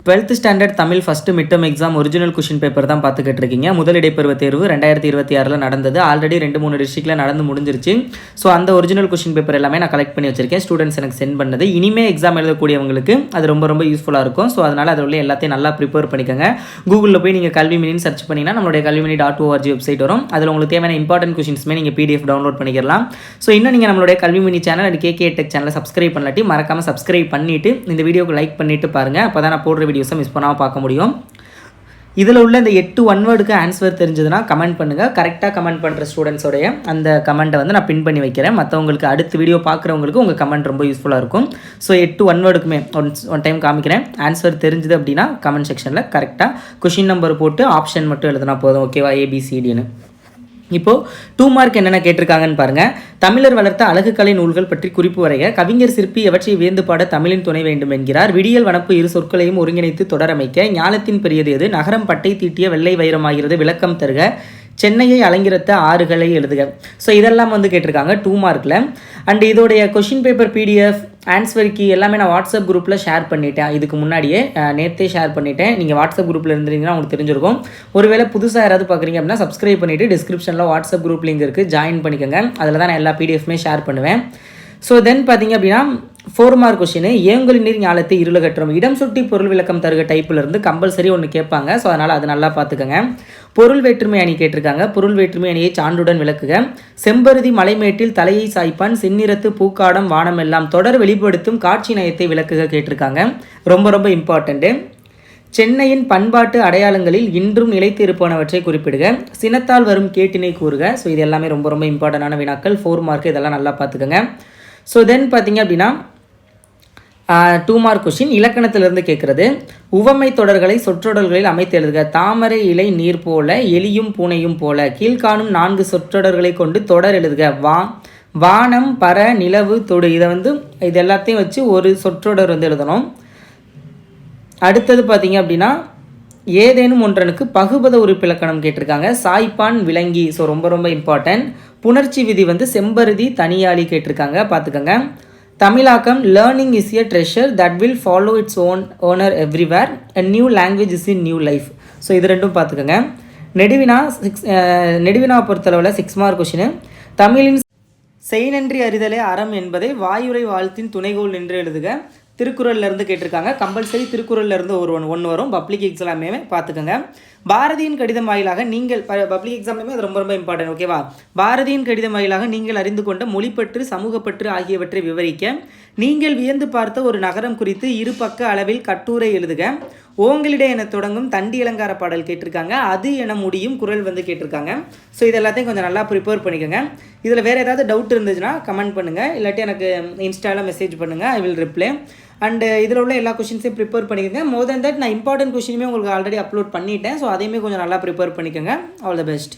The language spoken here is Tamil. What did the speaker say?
12th standard Tamil first mid term exam original question paper தான் பார்த்துக்கிட்டு இருக்கீங்க. முதல் இடைப்பருவ தேர்வு 2026 நடந்தது. ஆல்ரெடி 2-3 டிஸ்ட்ரிக்டில் நடந்து முடிஞ்சிருச்சு. ஸோ அந்த ஒரிஜினல் கொஷின் பேப்பர் எல்லாமே நான் கலெக்ட் பண்ணி வச்சிருக்கேன். ஸ்டூடெண்ட்ஸ் எனக்கு சென்ட் பண்ணது. இனிமேல் எக்ஸாம் எழுதக்கூடியவங்களுக்கு அது ரொம்ப ரொம்ப யூஸ்ஃபுல்லாக இருக்கும். ஸோ அதனால் அதில் உள்ள எல்லாத்தையும் நல்லா ப்ரிப்பேர் பண்ணிக்கோங்க. கூகுளில் போய் நீங்கள் கல்வி மினின்னு சர்ச் பண்ணிங்கன்னா நம்மளுடைய கல்விமினி.org வெப்சைட் வரும். அதில் உங்களுக்கு தேவையான இம்பார்ட்டன்ட் கொஷின்ஸுமே நீங்கள் PDF டவுன்லோட் பண்ணிக்கலாம். ஸோ இன்னும் நீங்கள் நம்மளுடைய கல்வி mini channel and KK tech சேனலை சப்ஸ்கிரைப் பண்ணலாட்டி மறக்காமல் சப்ஸ்கிரைப் பண்ணிவிட்டு இந்த வீடியோக்கு லைக் பண்ணிவிட்டு பாருங்கள். அப்போ தான் நான் போடுற வீடியோஸை மிஸ் பண்ணாமல் பார்க்க முடியும். இதில் உள்ள இந்த 8 ஒன் வேர்டுக்கு ஆன்சர் தெரிஞ்சதுன்னா கமெண்ட் பண்ணுங்கள். கரெக்டாக கமெண்ட் பண்ணுற ஸ்டூடெண்ட்ஸோடைய அந்த கமெண்ட்டை வந்து நான் பின் பண்ணி வைக்கிறேன். மற்றவங்களுக்கு அடுத்த வீடியோ பார்க்குறவங்களுக்கு உங்கள் கமெண்ட் ரொம்ப யூஸ்ஃபுல்லாக இருக்கும். ஸோ 8 ஒன் வேர்டுக்குமே ஒன் டைம் காமிக்கிறேன். ஆன்சர் தெரிஞ்சுது அப்படின்னா கமெண்ட் செக்ஷனில் கரெக்டாக கொஷின் நம்பர் போட்டு ஆப்ஷன் மட்டும் எழுதுனா போதும். ஓகேவா? ABCDன்னு. இப்போது 2 மார்க் என்னென்ன கேட்டிருக்காங்கன்னு பாருங்கள். தமிழர் வளர்த்த அழகுக்கலை நூல்கள் பற்றி குறிப்பு வரைக. கவிஞர் சிற்பி எவற்றை வியந்து பாட தமிழின் துணை வேண்டும் என்கிறார். விடியல் வனப்பு இரு சொற்களையும் ஒருங்கிணைத்து தொடரமைக்க. ஞானத்தின் பெரியது எது? நகரம் பட்டை தீட்டிய வெள்ளை வைரமாகிறது. விளக்கம் தருக. சென்னையை அலங்கிரத்த ஆறுகளை எழுதுக. ஸோ இதெல்லாம் வந்து கேட்டிருக்காங்க 2 மார்க்கில். அண்ட் இதோடைய question paper PDF answer key எல்லாமே நான் வாட்ஸ்அப் குரூப்பில் ஷேர் பண்ணிட்டேன். இதுக்கு முன்னாடியே நேற்றே ஷேர் பண்ணிட்டேன். நீங்கள் வாட்ஸ்அப் குரூப்பில் இருந்தீங்கன்னா உங்களுக்கு தெரிஞ்சிருக்கும். ஒருவேளை புதுசாக யாராவது பார்க்குறீங்க அப்படின்னா சப்ஸ்கிரைப் பண்ணிவிட்டு டிஸ்கிரிப்ஷனில் வாட்ஸ்அப் குரூப் லிங்க் இருக்குது, ஜாயின் பண்ணிக்கோங்க. அதில் தான் நான் எல்லா PDFமே ஷேர் பண்ணுவேன். ஸோ தென் பார்த்தீங்க அப்படின்னா 4 மார்க் கொஷின். ஏங்கொலி நீர் ஞாலத்தை இருளகற்றும். இடம் சுட்டி பொருள் விளக்கம் தருக டைப்பிலிருந்து கம்பல்சரி ஒன்று கேட்பாங்க. ஸோ அதனால் அது நல்லா பார்த்துக்கோங்க. பொருள் வேற்றுமை அணி கேட்டிருக்காங்க. பொருள் வேற்றுமை அணியை சான்றுடன் விளக்குக. செம்பருதி மலைமேட்டில் தலையை சாய்ப்பான். செந்நிறத்து பூக்காடம் வானம் எல்லாம். தொடர் வெளிப்படுத்தும் காட்சி நயத்தை விளக்குக கேட்டிருக்காங்க. ரொம்ப ரொம்ப இம்பார்ட்டண்ட்டு. சென்னையின் பண்பாட்டு அடையாளங்களில் இன்றும் நிலைத்து இருப்பனவற்றை குறிப்பிடுக. சினத்தால் வரும் கேட்டினை கூறுக. ஸோ இது எல்லாமே ரொம்ப ரொம்ப இம்பார்ட்டண்டான வினாக்கள். 4 மார்க் இதெல்லாம் நல்லா பார்த்துக்கோங்க. ஸோ தென் பார்த்தீங்க அப்படின்னா 2 மார்க் கொஷின் இலக்கணத்திலிருந்து கேட்குறது. உவமை தொடர்களை சொற்றொடர்களில் அமைத்து எழுதுக. தாமரை இலை நீர் போல, எலியும் பூனையும் போல. கீழ்காணும் 4 சொற்றொடர்களை கொண்டு தொடர் எழுதுக. வானம், பர, நிலவு, தொடு. இதை வந்து இது எல்லாத்தையும் வச்சு ஒரு சொற்றொடர் வந்து எழுதணும். அடுத்தது பார்த்தீங்க அப்படின்னா ஏதேனும் ஒன்றனுக்கு பகுபத உறுப்பிலக்கணம் கேட்டிருக்காங்க. சாய்ப்பான், விலங்கி. ஸோ ரொம்ப ரொம்ப இம்பார்ட்டன்ட். புணர்ச்சி விதி வந்து செம்பருதி, தனியாளி கேட்டிருக்காங்க. பார்த்துக்கோங்க. தமிழாக்கம் learning is a treasure that will follow it's owner everywhere. A new language is in new life. So இது ரெண்டும் பார்த்துக்கோங்க. நெடுவினா பொறுத்தளவில் 6 மார்க் கொஷின். தமிழின் செய்நன்றி அறிதலே அறம் என்பதை வாயுரை வாழ்த்தின் துணைகோள் என்று எழுதுக. திருக்குறள்லேருந்து கேட்டிருக்காங்க. கம்பல்சரி திருக்குறள்லேருந்து ஒன்று வரும். பப்ளிக் எக்ஸாமே பார்த்துக்கோங்க. பாரதியின் கடிதம் வாயிலாக நீங்கள் பப்ளிக் எக்ஸாம்லேயுமே அது ரொம்ப ரொம்ப இம்பார்ட்டன்ட். ஓகேவா? பாரதியின் கடிதம் வாயிலாக நீங்கள் அறிந்து கொண்ட மொழிப்பற்று, சமூகப்பற்று ஆகியவற்றை விவரிக்க. நீங்கள் வியந்து பார்த்த ஒரு நகரம் குறித்து 2 பக்க அளவில் கட்டுரை எழுதுக. ஓங்களிட என தொடங்கும் தண்டி அலங்கார பாடல் கேட்டிருக்காங்க. அது என முடியும் குரல் வந்து கேட்டிருக்காங்க. ஸோ இது எல்லாத்தையும் கொஞ்சம் நல்லா ப்ரிப்பேர் பண்ணிக்கோங்க. இதில் வேறு ஏதாவது டவுட் இருந்துச்சுன்னா கமெண்ட் பண்ணுங்கள். இல்லாட்டி எனக்கு இன்ஸ்டாவில் மெசேஜ் பண்ணுங்கள். I will reply. அண்டு இதில் உள்ள எல்லா கொஷின்ஸையும் ப்ரிப்பேர் பண்ணிக்கோங்க. மோர் தென் தட் நான் இம்பார்ட்டன்ட் கொஷினுமே உங்களுக்கு ஆல்ரெடி அப்லோட் பண்ணிட்டேன். ஸோ அதையுமே கொஞ்சம் நல்லா ப்ரிப்பேர் பண்ணிக்கோங்க. All the best.